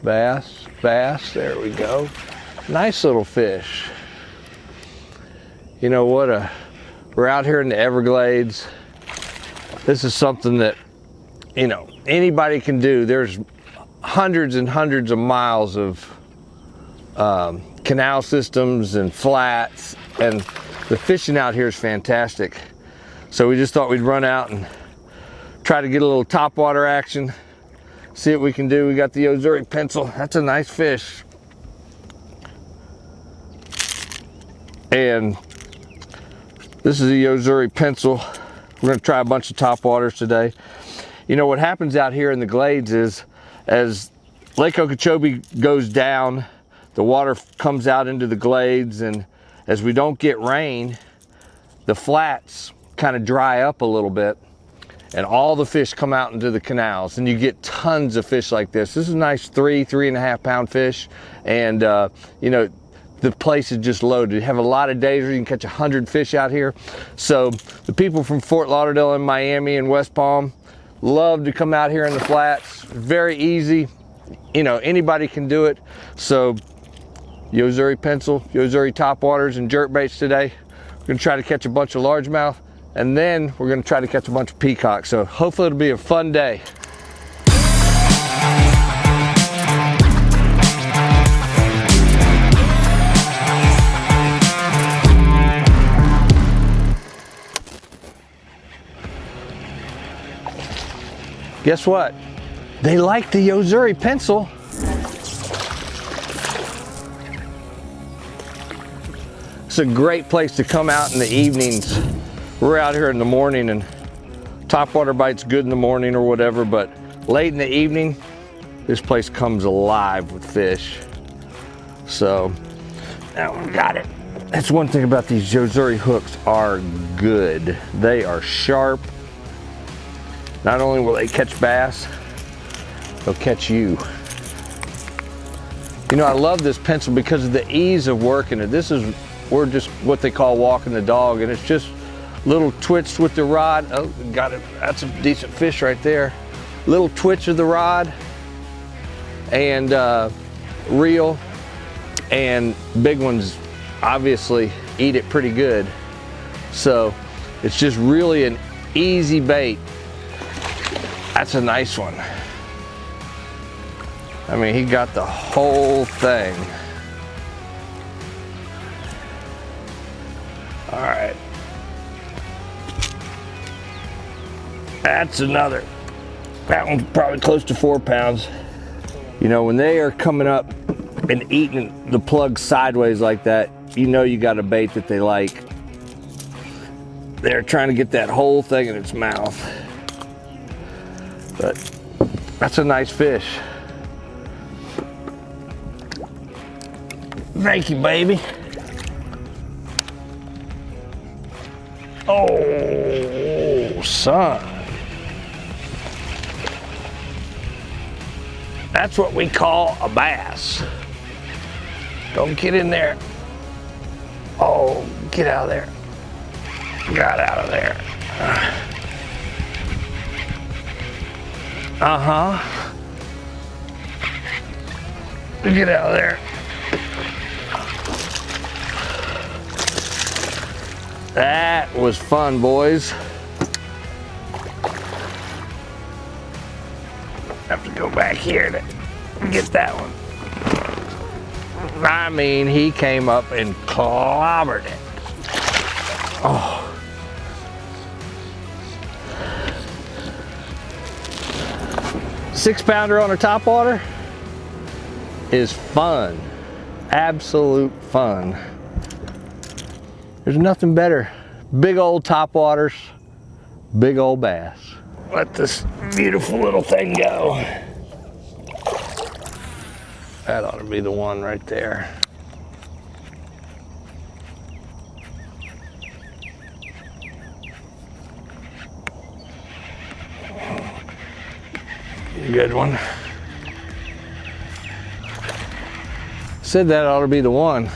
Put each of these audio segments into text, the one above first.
Bass, bass, there we go. Nice little fish. You know what, we're out here in the Everglades. This is something that, you know, anybody can do. There's hundreds and hundreds of miles of canal systems and flats, and the fishing out here is fantastic. So we just thought we'd run out and try to get a little topwater action, see what we can do. We got the Yo-Zuri pencil. That's a nice fish. And this is a Yo-Zuri pencil. We're gonna try a bunch of topwaters today. You know what happens out here in the glades is, as Lake Okeechobee goes down, the water comes out into the glades, and as we don't get rain, the flats kind of dry up a little bit, and all the fish come out into the canals, and you get tons of fish like this. This is a nice 3.5 pound fish, and you know, the place is just loaded. You have a lot of days where you can catch 100 fish out here. So the people from Fort Lauderdale and Miami and West Palm love to come out here in the flats. Very easy, you know, anybody can do it. So Yo-Zuri pencil, Yo-Zuri topwaters and jerkbaits today. We're gonna try to catch a bunch of largemouth, and then we're gonna try to catch a bunch of peacocks. So hopefully it'll be a fun day. Guess what? They like the Yo-Zuri pencil. It's a great place to come out in the evenings. We're out here in the morning, and topwater bite's good in the morning or whatever, but late in the evening, this place comes alive with fish. So, that one got it. That's one thing about these Yo-Zuri hooks, are good. They are sharp. Not only will they catch bass, they'll catch you. You know, I love this pencil because of the ease of working it. We're just what they call walking the dog, and it's just little twitch with the rod. Oh, got it. That's a decent fish right there. Little twitch of the rod and reel, and big ones obviously eat it pretty good. So it's just really an easy bait. That's a nice one. I mean, he got the whole thing. All right. That's another. That one's probably close to 4 pounds. You know, when they are coming up and eating the plug sideways like that, you know you got a bait that they like. They're trying to get that whole thing in its mouth. But that's a nice fish. Thank you, baby. Oh, son. That's what we call a bass. Don't get in there. Oh, get out of there. Got out of there. Uh-huh. Get out of there. That was fun, boys. Have to go back here to get that one. I mean, he came up and clobbered it. Oh. Six-pounder on a topwater is fun. Absolute fun. There's nothing better. Big old topwaters, big old bass. Let this beautiful little thing go. That ought to be the one right there. Good one. Said that ought to be the one.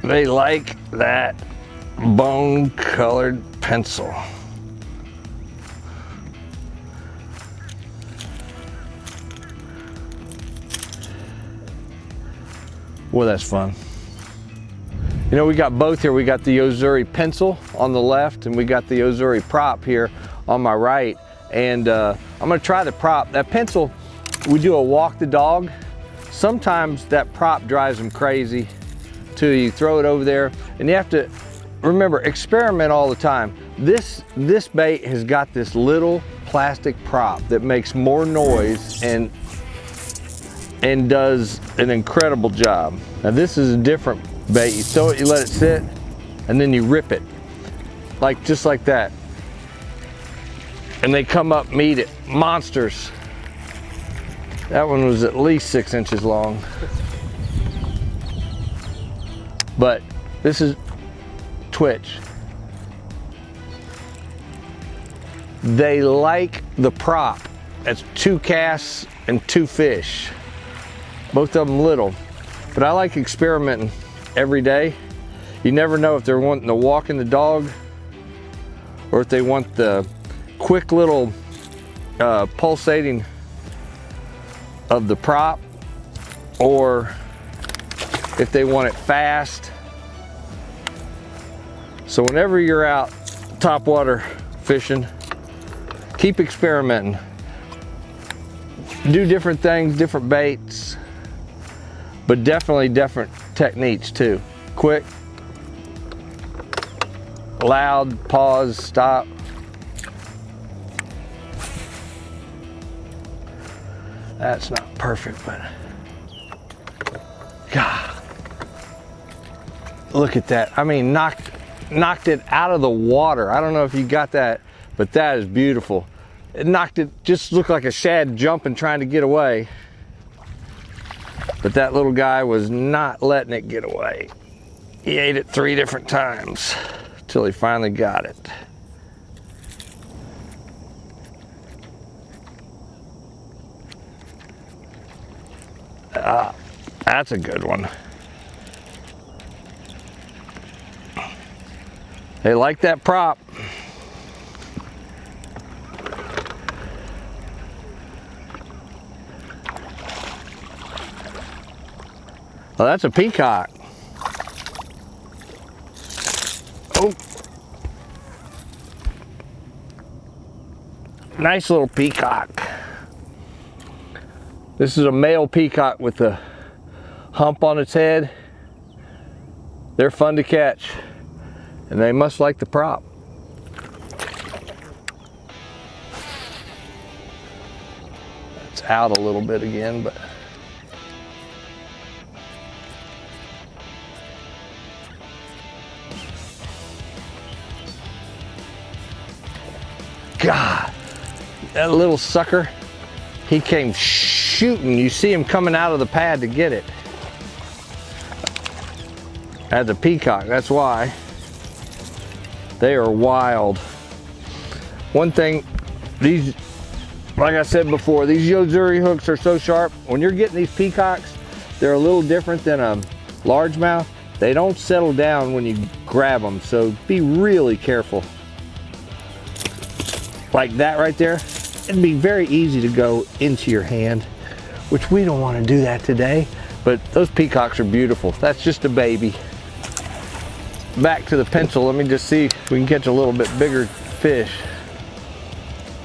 They like that bone colored pencil. Boy, that's fun. You know, we got both here. We got the Yo-Zuri pencil on the left, and we got the Yo-Zuri prop here on my right. And I'm gonna try the prop. That pencil, we do a walk the dog. Sometimes that prop drives them crazy till you throw it over there. And you have to remember, experiment all the time. This bait has got this little plastic prop that makes more noise and does an incredible job. Now this is a different bait. You throw it, you let it sit, and then you rip it. Just like that. And they come up, meet it, monsters. That one was at least 6 inches long. But this is twitch. They like the prop. That's 2 casts and 2 fish. Both of them little. But I like experimenting every day. You never know if they're wanting to walk in the dog or if they want the quick little pulsating of the prop, or if they want it fast. So whenever you're out topwater fishing, keep experimenting. Do different things, different baits, but definitely different techniques too. Quick, loud, pause, stop. That's not perfect, but God, look at that. I mean, knocked it out of the water. I don't know if you got that, but that is beautiful. It knocked it, just looked like a shad jumping trying to get away. But that little guy was not letting it get away. He ate it 3 different times till he finally got it. That's a good one. They like that prop. Well, that's a peacock. Oh. Nice little peacock. This is a male peacock with a hump on its head. They're fun to catch, and they must like the prop. It's out a little bit again, but God, that little sucker, he came shooting. You see him coming out of the pad to get it. That's a peacock, that's why. They are wild. One thing, these, like I said before, these Yo-Zuri hooks are so sharp. When you're getting these peacocks, they're a little different than a largemouth. They don't settle down when you grab them, so be really careful. Like that right there, it'd be very easy to go into your hand, which we don't want to do that today, but those peacocks are beautiful. That's just a baby. Back to the pencil, let me just see if we can catch a little bit bigger fish.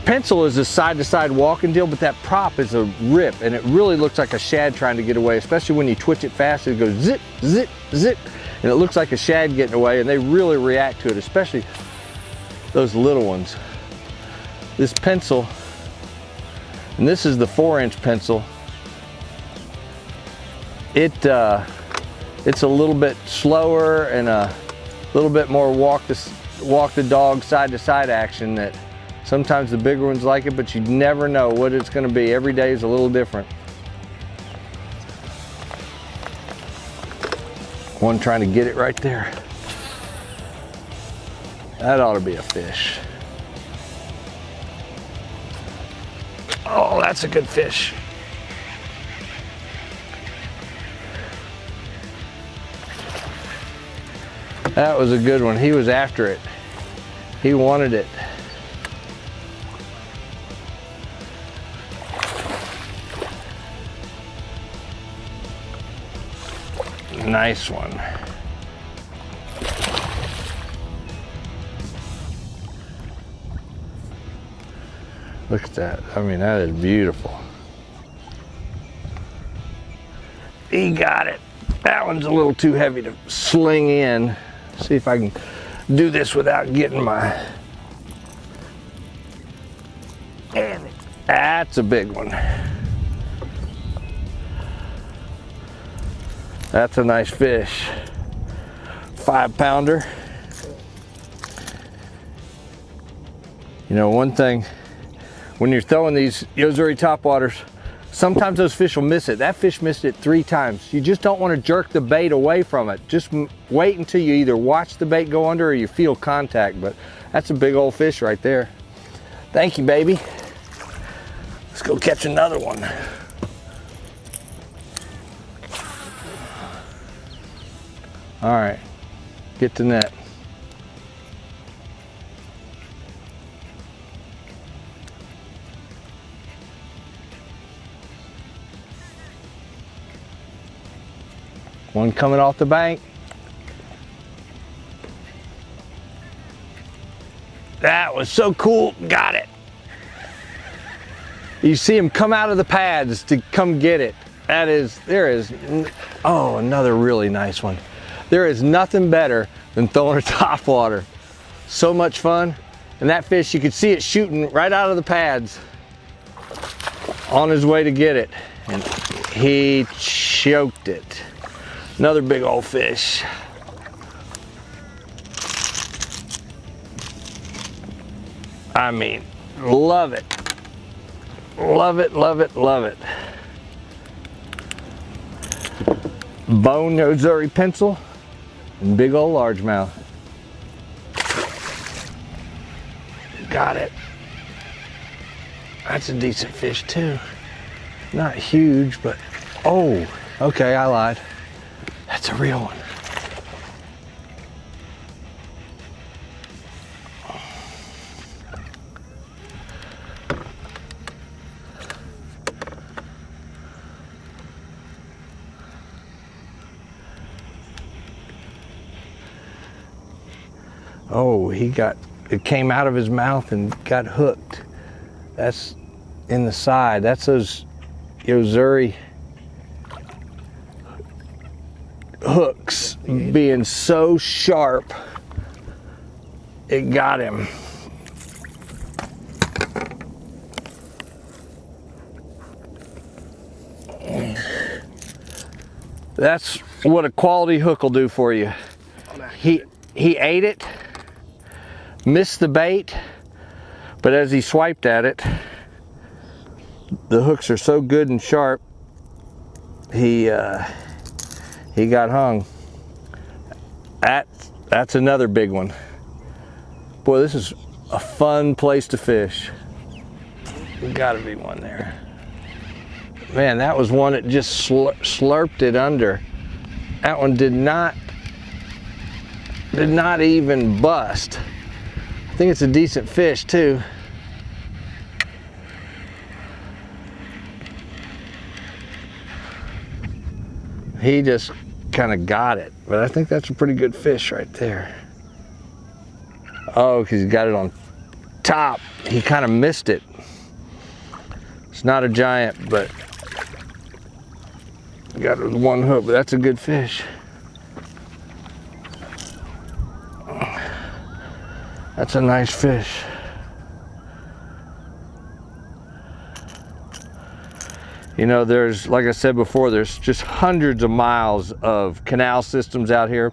Pencil is a side-to-side walking deal, but that prop is a rip, and it really looks like a shad trying to get away, especially when you twitch it fast. It goes zip, zip, zip, and it looks like a shad getting away, and they really react to it, especially those little ones. This pencil, and this is the 4-inch pencil, it's a little bit slower and a little bit more walk the dog side to side action. That sometimes the bigger ones like it, but you never know what it's going to be. Every day is a little different. One trying to get it right there. That ought to be a fish. Oh, that's a good fish. That was a good one. He was after it. He wanted it. Nice one. Look at that. I mean, that is beautiful. He got it. That one's a little too heavy to sling in. See if I can do this without getting my... And that's a big one. That's a nice fish. 5-pounder. You know, one thing, when you're throwing these Yo-Zuri topwaters, sometimes those fish will miss it. That fish missed it 3 times. You just don't want to jerk the bait away from it. Just wait until you either watch the bait go under or you feel contact. But that's a big old fish right there. Thank you, baby. Let's go catch another one. All right, get the net. One coming off the bank. That was so cool, got it. You see him come out of the pads to come get it. Oh, another really nice one. There is nothing better than throwing a topwater. So much fun. And that fish, you could see it shooting right out of the pads on his way to get it. And he choked it. Another big old fish. I mean, love it. Love it, love it, love it. Bone Yo-Zuri pencil and big old largemouth. Got it. That's a decent fish too. Not huge, but oh, okay, I lied. That's a real one. Oh, it came out of his mouth and got hooked. That's in the side. That's those Yo-Zuri hooks being so sharp, it got him. That's what a quality hook will do for you. He ate it, missed the bait, but as he swiped at it, the hooks are so good and sharp, he got hung. That's another big one. Boy, this is a fun place to fish. There's gotta be one there. Man, that was one that just slurped it under. That one did not even bust. I think it's a decent fish too. He just kind of got it, but I think that's a pretty good fish right there. Oh, because he got it on top. He kind of missed it. It's not a giant, but got it with one hook, but that's a good fish. That's a nice fish. You know, there's, like I said before, there's just hundreds of miles of canal systems out here.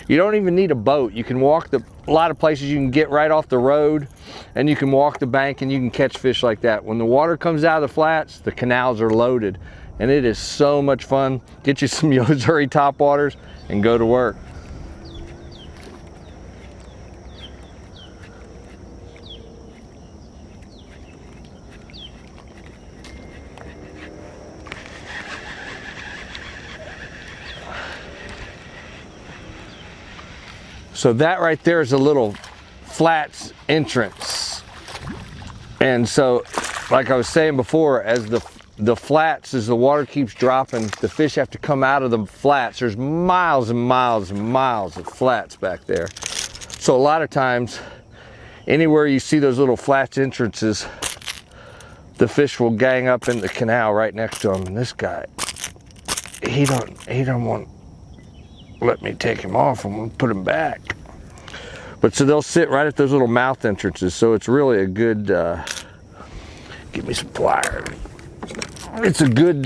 You don't even need a boat. You can walk a lot of places you can get right off the road, and you can walk the bank and you can catch fish like that. When the water comes out of the flats, the canals are loaded, and it is so much fun. Get you some Yo-Zuri topwaters and go to work. So that right there is a little flats entrance. And so, like I was saying before, as the flats, as the water keeps dropping, the fish have to come out of the flats. There's miles and miles and miles of flats back there. So a lot of times, anywhere you see those little flats entrances, the fish will gang up in the canal right next to them. And this guy, he don't want to let me take him off. I'm gonna put him back. But so they'll sit right at those little mouth entrances. So it's really a good, give me some pliers. It's a good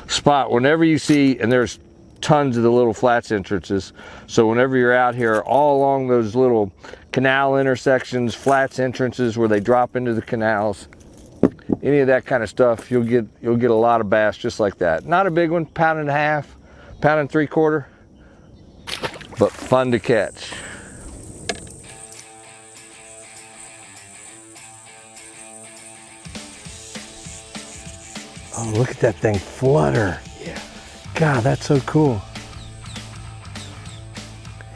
spot whenever you see, and there's tons of the little flats entrances. So whenever you're out here, all along those little canal intersections, flats entrances where they drop into the canals, any of that kind of stuff, you'll get a lot of bass just like that. Not a big one, 1.5 pounds, 1 3/4 pounds, but fun to catch. Oh, look at that thing flutter. Yeah. God, that's so cool.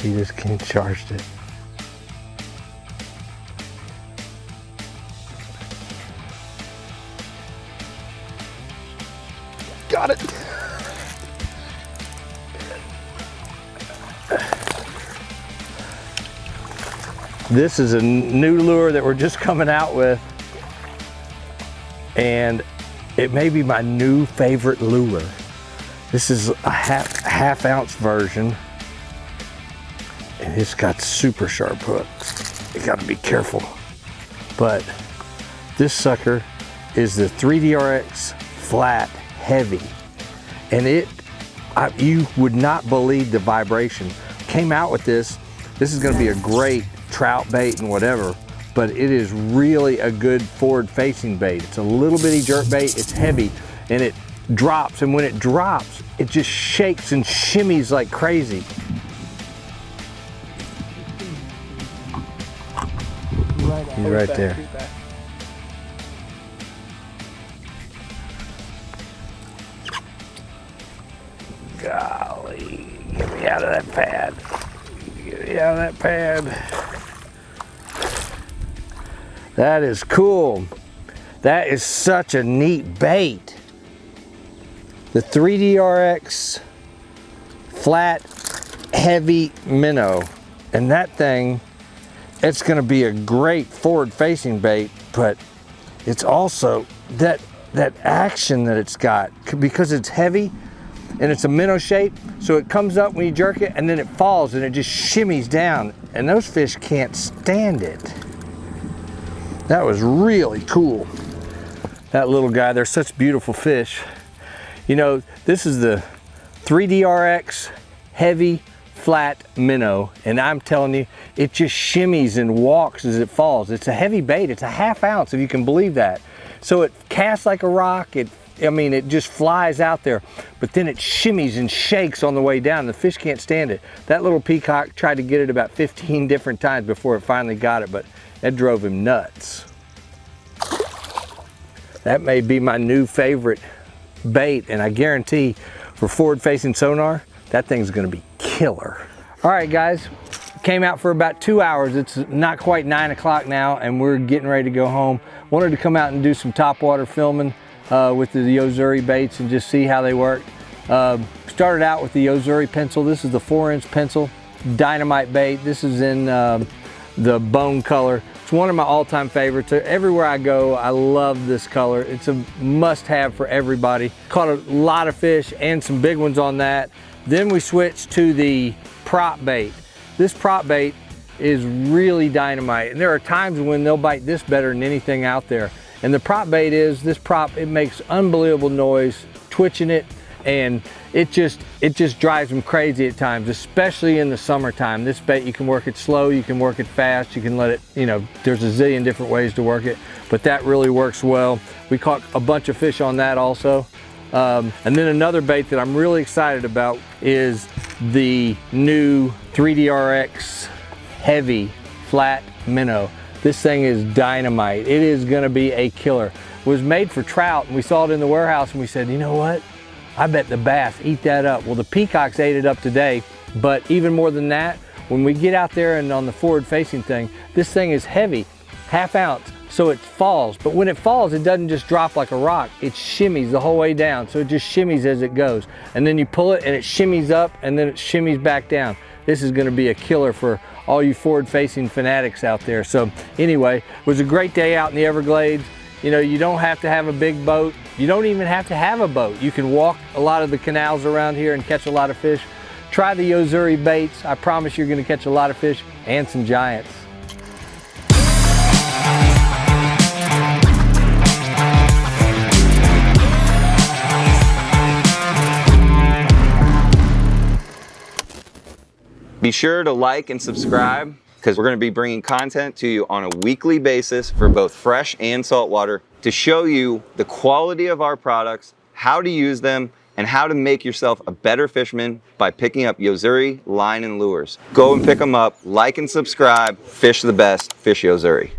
He just can't charge it. Got it. This is a new lure that we're just coming out with, and it may be my new favorite lure. This is a half ounce version, and it's got super sharp hooks. You gotta be careful. But this sucker is the 3DRX flat heavy, and you would not believe the vibration. Came out with this. This is gonna be a great trout bait and whatever, but it is really a good forward facing bait. It's a little bitty jerk bait, it's heavy, and it drops, and when it drops, it just shakes and shimmies like crazy. He's right there. Golly, get me out of that pad. Get me out of that pad. That is cool. That is such a neat bait. The 3DRX flat heavy minnow. And that thing, it's gonna be a great forward facing bait, but it's also that action that it's got, because it's heavy and it's a minnow shape, so it comes up when you jerk it and then it falls and it just shimmies down, and those fish can't stand it. That was really cool. That little guy, they're such beautiful fish. You know, this is the 3DRX heavy flat minnow, and I'm telling you, it just shimmies and walks as it falls. It's a heavy bait. It's a half ounce, if you can believe that. So it casts like a rock. It just flies out there, but then it shimmies and shakes on the way down. The fish can't stand it. That little Peacock tried to get it about 15 different times before it finally got it, but that drove him nuts. That may be my new favorite bait, and I guarantee for forward-facing sonar, that thing's gonna be killer. All right, guys, came out for about 2 hours. It's not quite 9 o'clock now, and we're getting ready to go home. Wanted to come out and do some topwater filming with the Yo-Zuri baits and just see how they work. Started out with the Yo-Zuri pencil. This is the 4-inch pencil, dynamite bait. This is in the bone color. It's one of my all-time favorites. Everywhere I go, I love this color. It's a must-have for everybody. Caught a lot of fish and some big ones on that. Then we switched to the prop bait. This prop bait is really dynamite, and there are times when they'll bite this better than anything out there. And the prop bait is, this prop, it makes unbelievable noise, twitching it, and it just drives them crazy at times, especially in the summertime. This bait, you can work it slow, you can work it fast, you can let it, you know, there's a zillion different ways to work it, but that really works well. We caught a bunch of fish on that also. And then another bait that I'm really excited about is the new 3DRX heavy flat minnow. This thing is dynamite. It is gonna be a killer. It was made for trout, and we saw it in the warehouse, and we said, you know what? I bet the bass eat that up. Well, the peacocks ate it up today, but even more than that, when we get out there and on the forward facing thing, this thing is heavy, 1/2 ounce, so it falls. But when it falls, it doesn't just drop like a rock, it shimmies the whole way down. So it just shimmies as it goes. And then you pull it and it shimmies up and then it shimmies back down. This is gonna be a killer for all you forward facing fanatics out there. So anyway, it was a great day out in the Everglades. You know, you don't have to have a big boat. You don't even have to have a boat. You can walk a lot of the canals around here and catch a lot of fish. Try the Yo-Zuri baits. I promise you're gonna catch a lot of fish and some giants. Be sure to like and subscribe because we're going to be bringing content to you on a weekly basis for both fresh and saltwater to show you the quality of our products, how to use them, and how to make yourself a better fisherman by picking up Yo-Zuri line and lures. Go and pick them up, like and subscribe, fish the best, fish Yo-Zuri.